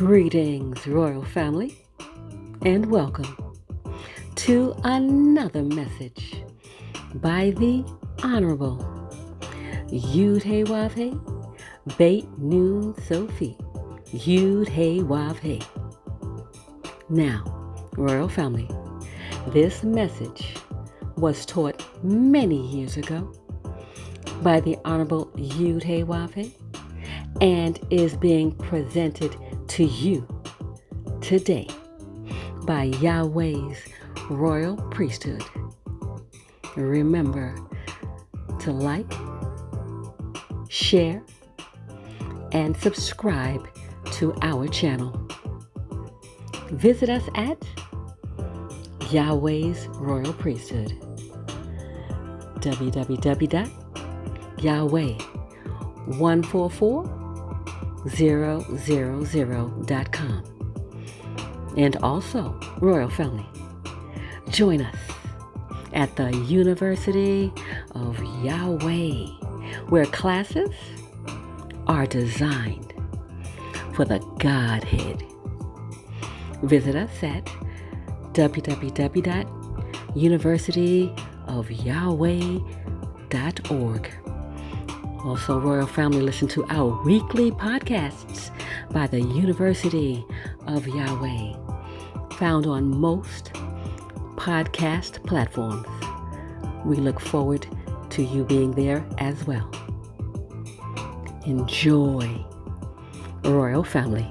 Greetings, royal family, and welcome to another message by the Honorable Yud-Heh-Wav-Heh, Beit Nun Sophie, Yud-Heh-Wav-Heh. Now, royal family, this message was taught many years ago by the Honorable Yud-Heh-Wav-Heh and is being presented to you today by Yahweh's royal priesthood. Remember to like, share, and subscribe to our channel. Visit us at Yahweh's royal priesthood, www.yahweh144000.com. And also, royal family, join us at the University of Yahweh, where classes are designed for the Godhead. Visit us at www.universityofyahweh.org. Also, royal family, listen to our weekly podcasts by the University of Yahweh, found on most podcast platforms. We look forward to you being there as well. Enjoy, royal family.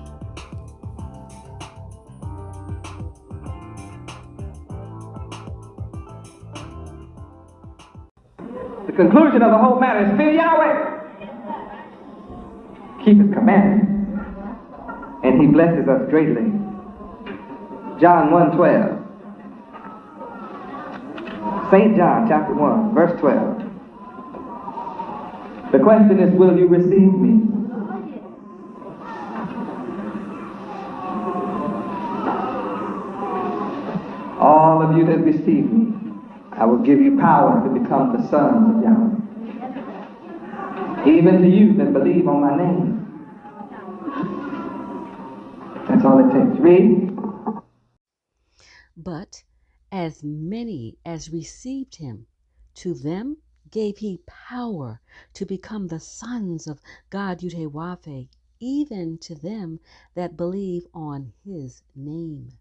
The conclusion of the whole matter is fear Yahweh, keep His commandments, and He blesses us greatly. John 1:12. St. John chapter 1, verse 12. The question is, will you receive me? All of you that receive me, I will give you power to become the sons of Yahweh. Even to you that believe on my name. That's all it takes. Read. But as many as received him, to them gave he power to become the sons of God Yud-Heh-Wav-Heh, even to them that believe on his name.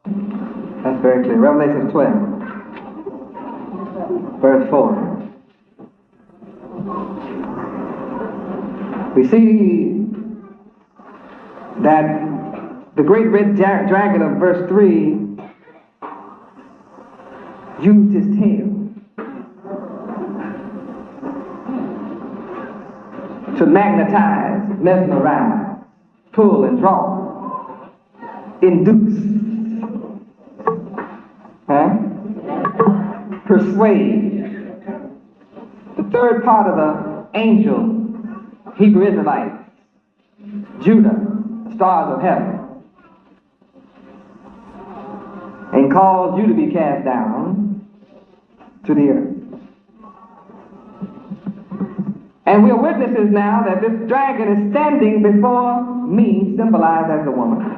That's very clear. Revelation 12. Verse 4. We see that the great red dragon of verse 3 used his tail to magnetize, mesmerize, pull and draw, induce, persuade. The third part of the angel, Hebrew Israelites, Judah, stars of heaven, and cause you to be cast down to the earth. And we are witnesses now that this dragon is standing before me, symbolized as a woman.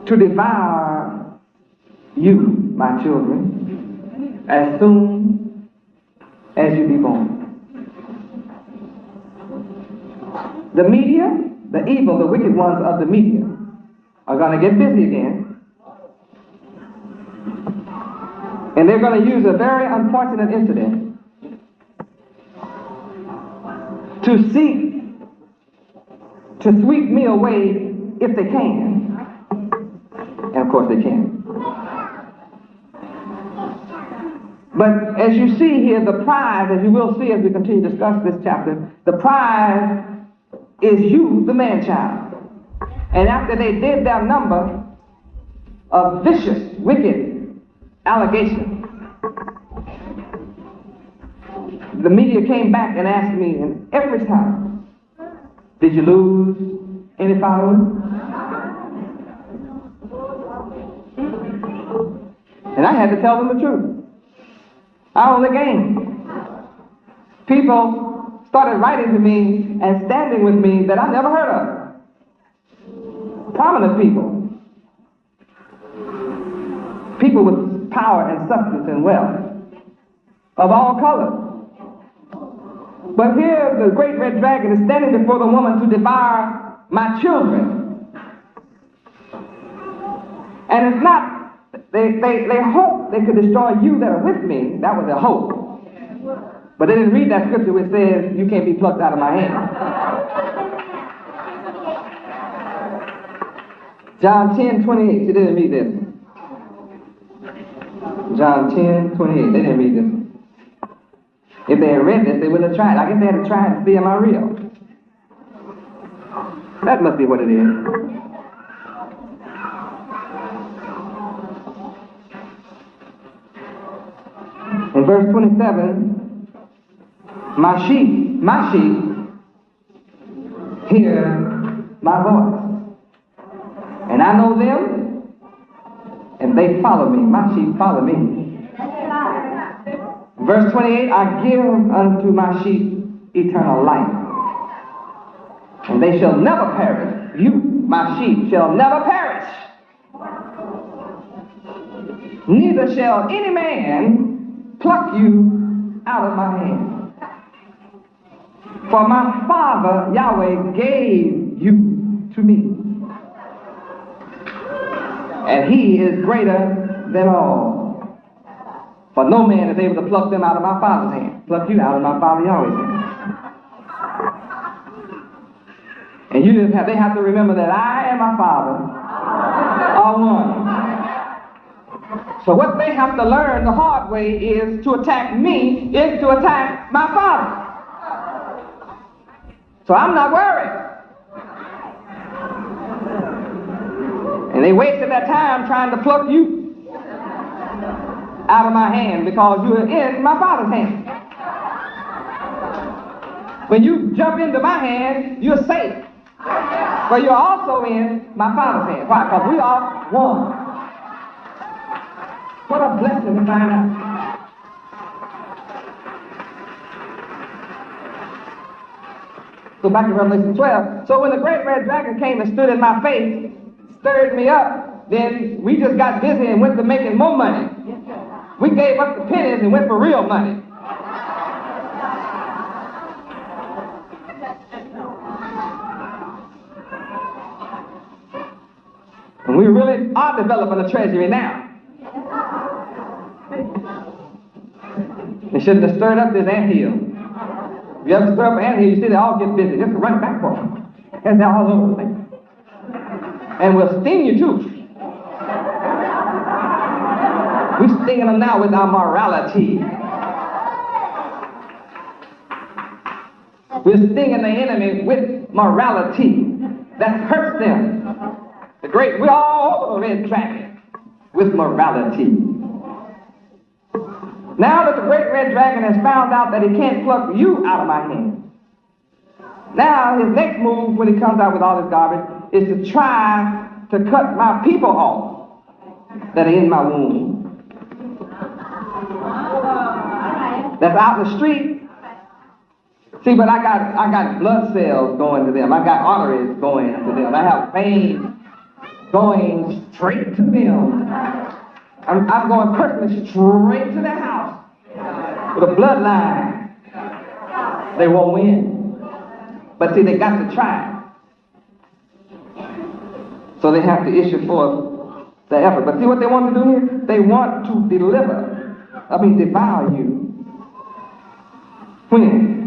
To devour you, my children, as soon as you be born. The media, the evil, the wicked ones of the media are going to get busy again. And they're going to use a very unfortunate incident to seek to sweep me away if they can. And of course they can. But as you see here, the prize, as you will see as we continue to discuss this chapter, the prize is you, the man-child. And after they did their number of vicious, wicked allegations, the media came back and asked me, and every time, did you lose any followers? And I had to tell them the truth. I only gained. People started writing to me and standing with me that I never heard of. Prominent people. People with power and substance and wealth of all colors. But here the great red dragon is standing before the woman to devour my children. And it's not, they hope they could destroy you that are with me. That was their hope. But they didn't read that scripture which says you can't be plucked out of my hand. John 10:28. She didn't read this. John 10:28. They didn't read this. If they had read this, they wouldn't have tried. I guess they had to try and see, am I real? That must be what it is. In verse 27, my sheep hear my voice. And I know them, and they follow me. My sheep follow me. Verse 28, I give unto my sheep eternal life, and they shall never perish. You, my sheep, shall never perish. Neither shall any man pluck you out of my hand. For my Father, Yahweh, gave you to me. And he is greater than all. For no man is able to pluck them out of my Father's hand. Pluck you out of my Father Yahweh's hand. And they have to remember that I and my Father are one. So what they have to learn the hard way is to attack me is to attack my Father. So I'm not worried. And they wasted their time trying to pluck you out of my hand because you are in my Father's hand. When you jump into my hand, you're safe. But you're also in my Father's hand. Why? Because we are one. What a blessing to find out. So back in Revelation 12. So when the great red dragon came and stood in my face, stirred me up, then we just got busy and went to making more money. We gave up the pennies and went for real money. And we really are developing a treasury now. They shouldn't have stirred up this anthill. If you ever stir up an anthill, you see they all get busy. Just run back for them. And they're all over the place. And we'll sting you too. We're stinging them now with our morality. We're stinging the enemy with morality that hurts them. We're all over the red dragon with morality. Now that the great red dragon has found out that he can't pluck you out of my hand, now his next move when he comes out with all this garbage is to try to cut my people off that are in my womb. That's out in the street. See, but I got blood cells going to them. I got arteries going to them. I have veins going straight to them. I'm going personally straight to their house with a bloodline. They won't win. But see, they got to try. So they have to issue forth the effort. But see what they want to do here? They want to devour you. When?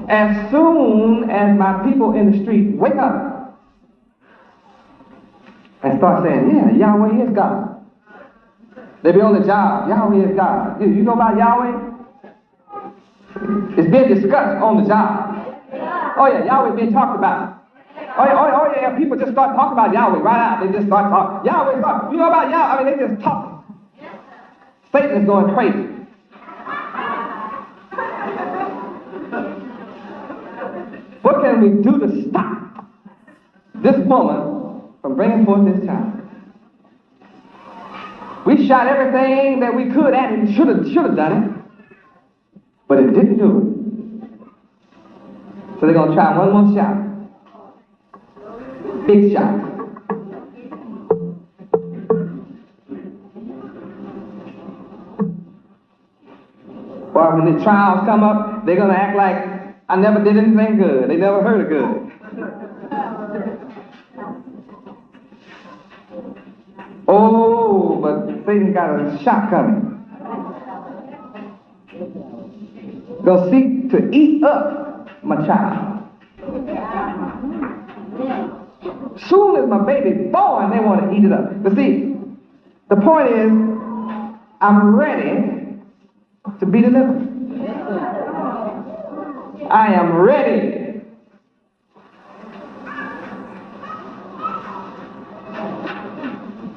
As soon as my people in the street wake up and start saying, yeah, Yahweh is God. They be on the job, Yahweh is God. You know about Yahweh? It's being discussed on the job. Oh yeah, Yahweh being talked about. Oh yeah, people just start talking about Yahweh right out. They just start talking. Yahweh, God. You know about Yahweh? I mean, they just talking. Satan is going crazy. What can we do to stop this woman from bringing forth this child? We shot everything that we could at it. Should have done it, but it didn't do it. So they're going to try one more shot. Big shot. Or when the trials come up, they're going to act like I never did anything good. They never heard of good. Oh, but Satan got a shot coming. Gonna seek to eat up my child. Soon as my baby born, they want to eat it up. But see, the point is, I'm ready to be delivered. I am ready.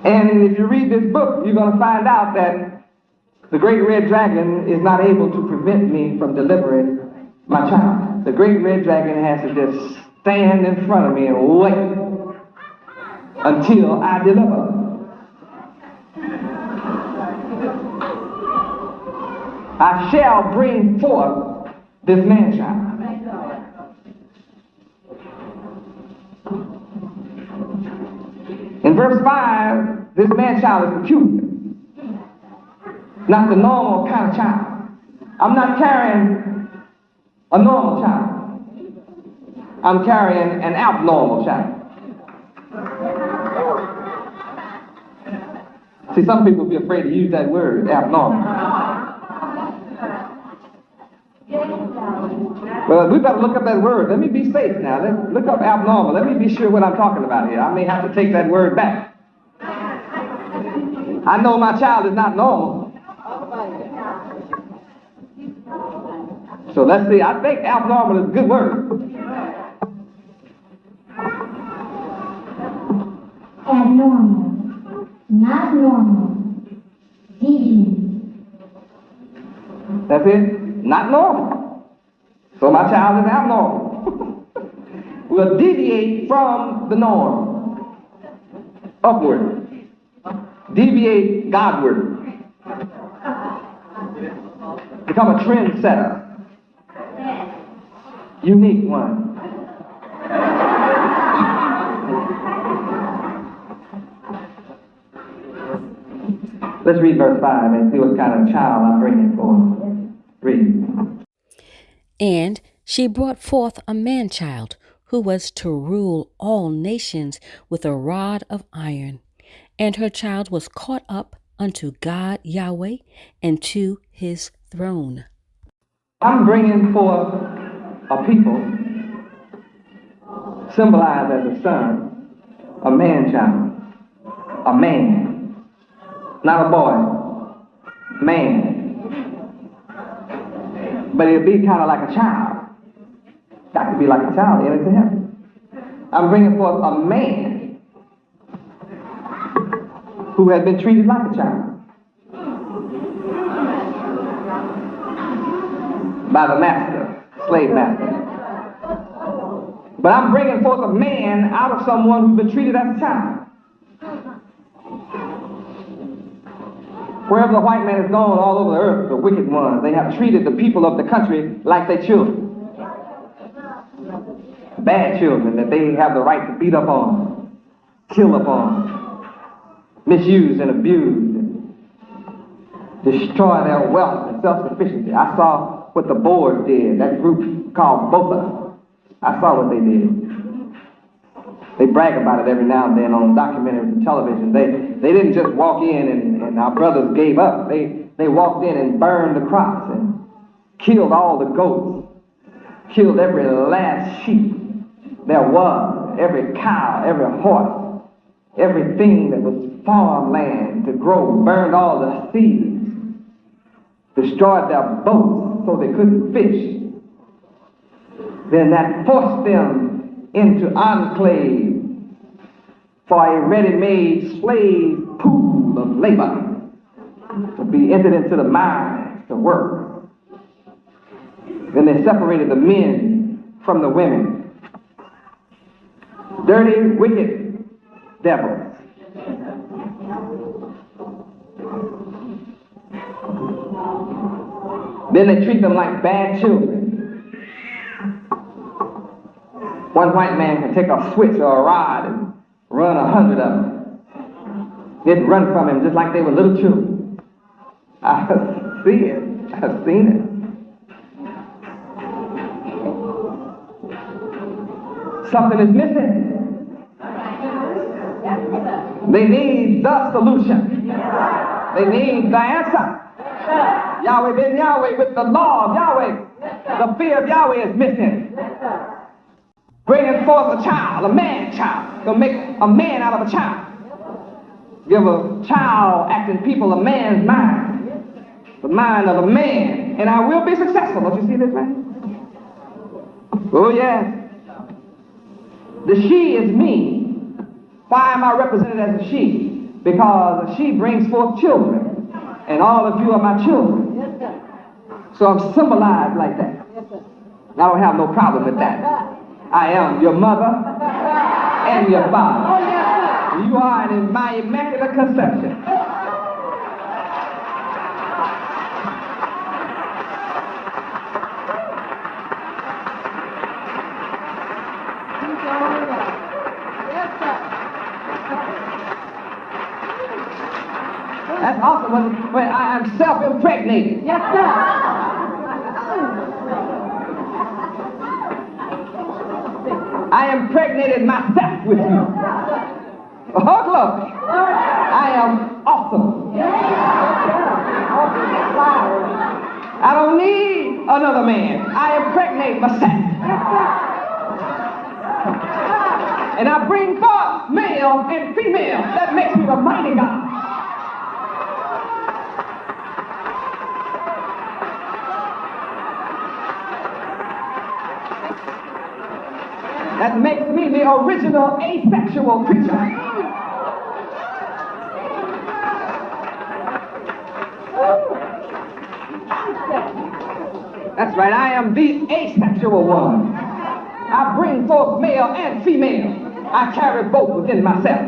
And if you read this book, you're going to find out that the great red dragon is not able to prevent me from delivering my child. The great red dragon has to just stand in front of me and wait until I deliver. I shall bring forth this man-child. In verse 5, this man-child is peculiar. Not the normal kind of child. I'm not carrying a normal child. I'm carrying an abnormal child. See, some people be afraid to use that word, abnormal. Well, we better look up that word. Let me be safe now. Let's look up abnormal. Let me be sure what I'm talking about here. I may have to take that word back. I know my child is not normal. So let's see. I think abnormal is a good word. Abnormal. Not normal. Deviant. That's it. Not normal. So my child is abnormal. Will deviate from the norm. Upward. Deviate Godward. Become a trendsetter. Unique one. Let's read verse 5 and see what kind of child I'm bringing forth. Read. And she brought forth a man-child, who was to rule all nations with a rod of iron. And her child was caught up unto God Yahweh and to his throne. I'm bringing forth a people symbolized as a son, a man-child, a man, not a boy, man. But it'll be kind of like a child. Got to be like a child, ain't it to him? I'm bringing forth a man who has been treated like a child by the master, slave master. But I'm bringing forth a man out of someone who's been treated as a child. Wherever the white man has gone all over the earth, the wicked ones, they have treated the people of the country like their children. Bad children that they have the right to beat up on, kill upon, misuse and abuse, and destroy their wealth and self-sufficiency. I saw what the Boers did, that group called BOFA. I saw what they did. They brag about it every now and then on documentaries and television. They didn't just walk in and our brothers gave up. They walked in and burned the crops and killed all the goats, killed every last sheep there was, every cow, every horse, everything that was farmland to grow, burned all the seeds, destroyed their boats so they couldn't fish. Then that forced them into enclave for a ready-made slave pool of labor to be entered into the mines to work. Then they separated the men from the women. Dirty, wicked devils. Then they treat them like bad children. One white man can take a switch or a rod and run 100 of them. They'd run from him just like they were little children. I see it. I've seen it. Something is missing. They need the solution. They need the answer. Yahweh been Yahweh with the law of Yahweh. The fear of Yahweh is missing. Bringing forth a child, a man-child. Gonna make a man out of a child. Give a child-acting people a man's mind. The mind of a man. And I will be successful. Don't you see this, man? Oh, yeah. The she is me. Why am I represented as a she? Because a she brings forth children. And all of you are my children. So I'm symbolized like that. I don't have no problem with that. I am your mother and your father. You are in my Immaculate Conception. That's awesome when I am self-impregnated. Yes, sir. I impregnated myself with you. Oh, glory. I am awesome. I don't need another man. I impregnate myself. And I bring forth male and female. That makes me the mighty God. That makes me the original asexual creature. That's right, I am the asexual one. I bring forth male and female. I carry both within myself.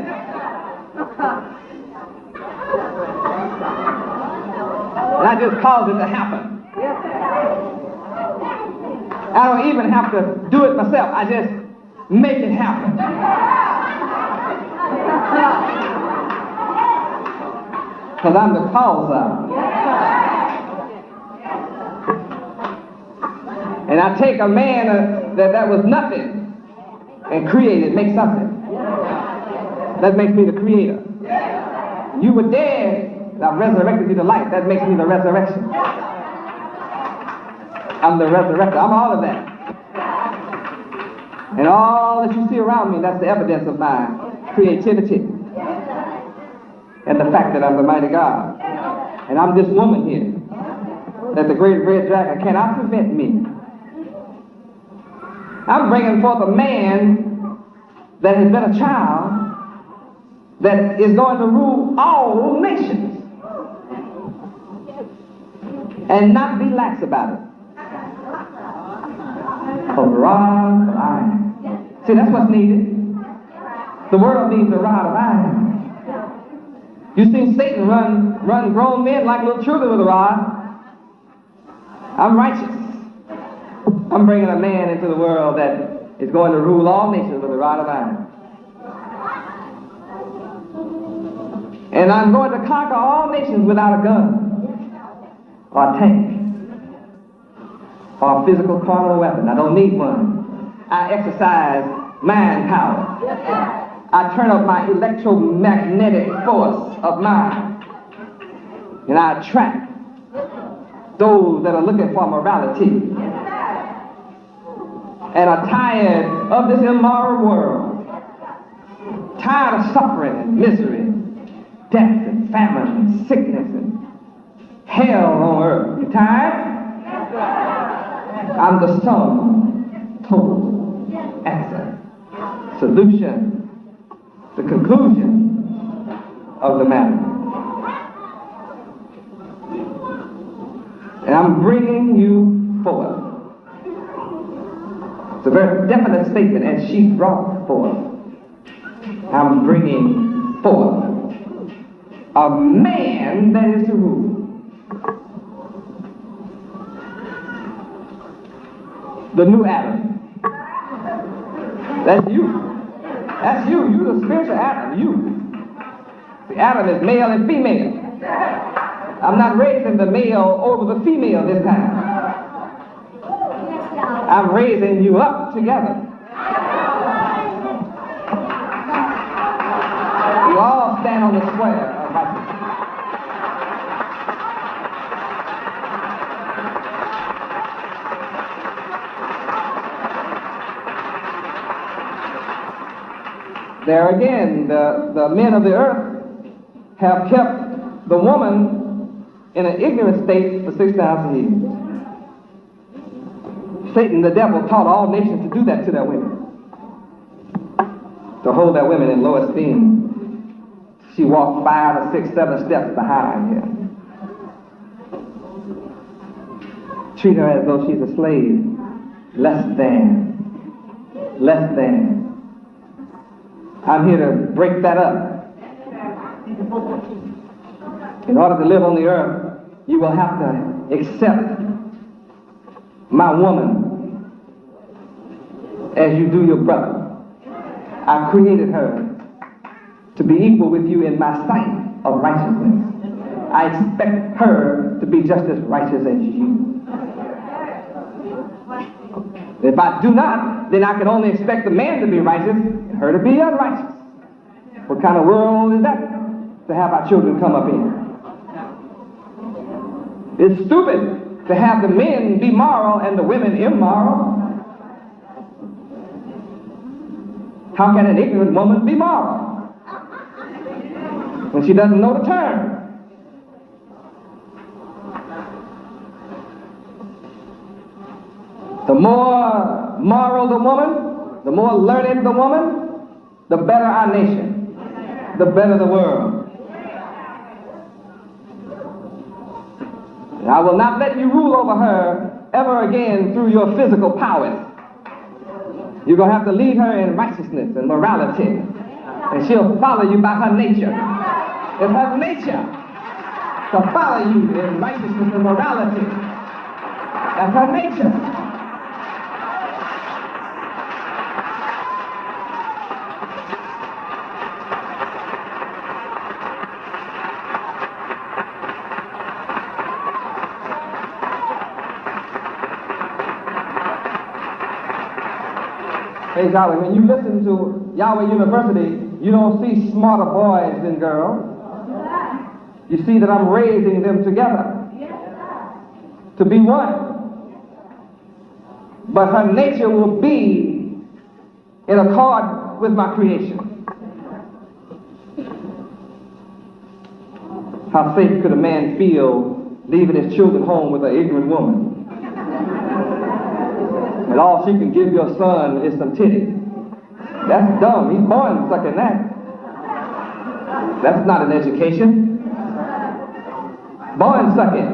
And I just cause it to happen. I don't even have to do it myself. I just make it happen. Because I'm the cause of it. And I take a man that was nothing and create it, make something. That makes me the creator. You were dead, and I resurrected you to life. That makes me the resurrection. I'm the resurrector. I'm all of that. And all that you see around me, that's the evidence of my creativity. And the fact that I'm the mighty God. And I'm this woman here. That the great red dragon cannot prevent me. I'm bringing forth a man that has been a child that is going to rule all nations. And not be lax about it. A rod of iron. See, that's what's needed. The world needs a rod of iron. You've seen Satan run grown men like little children with a rod. I'm righteous. I'm bringing a man into the world that is going to rule all nations with a rod of iron. And I'm going to conquer all nations without a gun or a tank or a physical carnal weapon. I don't need one. I exercise mind power. I turn up my electromagnetic force of mind. And I attract those that are looking for morality and are tired of this immoral world, tired of suffering and misery, death and famine and sickness and hell on earth. You tired? I'm the sum total answer, solution, the conclusion of the matter. And I'm bringing you forth. It's a very definite statement, and she brought forth. I'm bringing forth a man that is to rule. the new Adam. That's you. That's you. You're the spiritual Adam. You. The Adam is male and female. I'm not raising the male over the female this time. I'm raising you up together. You all stand on the square of righteousness. There again, the men of the earth have kept the woman in an ignorant state for 6,000 years. Satan, the devil, taught all nations to do that to their women, to hold their women in low esteem. She walked 5 or 6, 7 steps behind him. Treat her as though she's a slave, less than. I'm here to break that up. In order to live on the earth, you will have to accept my woman as you do your brother. I created her to be equal with you in my sight of righteousness. I expect her to be just as righteous as you. If I do not, then I can only expect the man to be righteous and her to be unrighteous. What kind of world is that to have our children come up in? It's stupid to have the men be moral and the women immoral. How can an ignorant woman be moral when she doesn't know the term? The more moral the woman, the more learned the woman, the better our nation, the better the world. And I will not let you rule over her ever again through your physical prowess. You're going to have to lead her in righteousness and morality, and she'll follow you by her nature. It's her nature to follow you in righteousness and morality. That's her nature. Hey, Yahweh, when you listen to Yahweh University, you don't see smarter boys than girls. You see that I'm raising them together to be one. But her nature will be in accord with my creation. How safe could a man feel leaving his children home with an ignorant woman? And all she can give your son is some titty. That's dumb. He's born sucking that. That's not an education. Born sucking.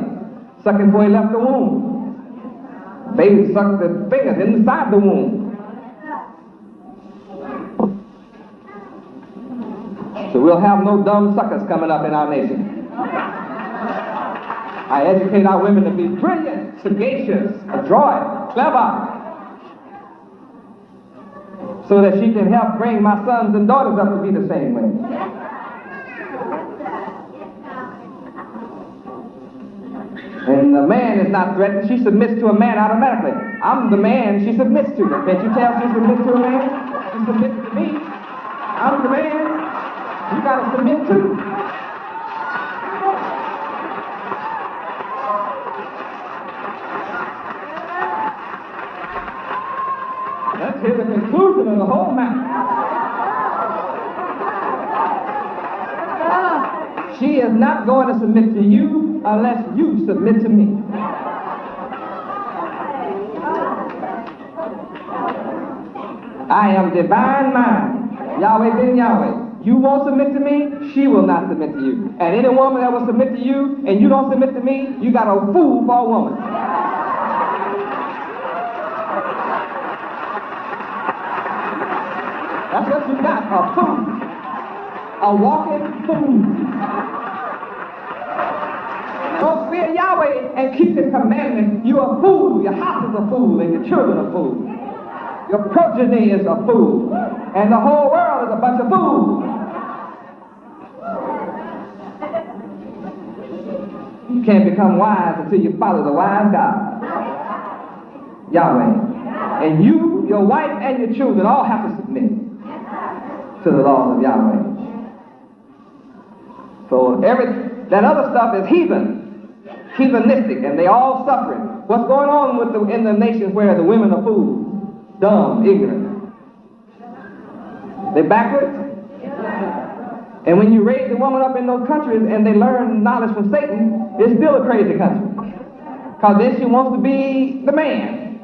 Sucking before he left the womb. Baby sucked the fingers inside the womb. So we'll have no dumb suckers coming up in our nation. I educate our women to be brilliant, sagacious, adroit, clever, so that she can help bring my sons and daughters up to be the same way. And the man is not threatened. She submits to a man automatically. I'm the man she submits to. Can't you tell she submits to a man? She submits to me. I'm the man you got to submit to. Let's hear the conclusion of the whole matter. She is not going to submit to you unless you submit to me. I am divine mind, Yahweh ben Yahweh. You won't submit to me, she will not submit to you. And any woman that will submit to you and you don't submit to me, you got a fool for a woman. That's what you got, a fool. A walking fool. fear Yahweh and keep his commandments, you are a fool. Your house is a fool and your children are fools. Your progeny is a fool. And the whole world is a bunch of fools. You can't become wise until you follow the wise God, Yahweh. And you, your wife, and your children all have to submit to the laws of Yahweh. So that other stuff is heathenistic, and they all suffering. What's going on in the nations where the women are fools, dumb, ignorant? They backwards. And when you raise a woman up in those countries and they learn knowledge from Satan, it's still a crazy country. Because then she wants to be the man.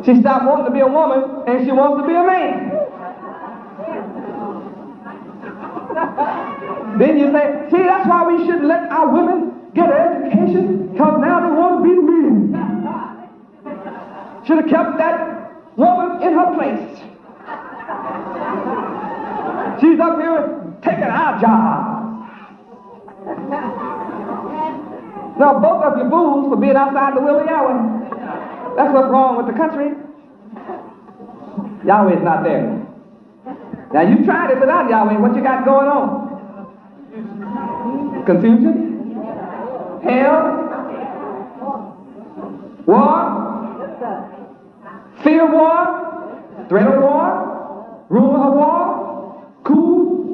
She stopped wanting to be a woman and she wants to be a man. Then you say, see, that's why we shouldn't let our women get an education, because now they want to be the men. Should have kept that woman in her place. She's up here taking our job. Now, both of you fools for being outside the will of Yahweh. That's what's wrong with the country. Yahweh's not there. Now, you tried it without Yahweh. What you got going on? Confusion? Hell? War? Fear of war? Threat of war? Rumor of war? Cool.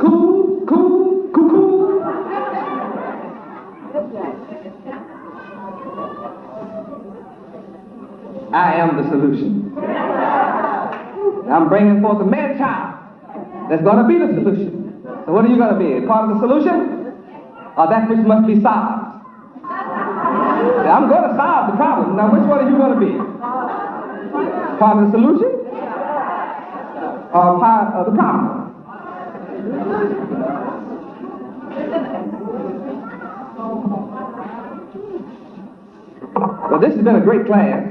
I am the solution. I'm bringing forth a man-child that's going to be the solution. So what are you going to be? A part of the solution? Or that which must be solved? I'm going to solve the problem. Now, which one are you going to be? Part of the solution? Or part of the problem? Well, this has been a great class.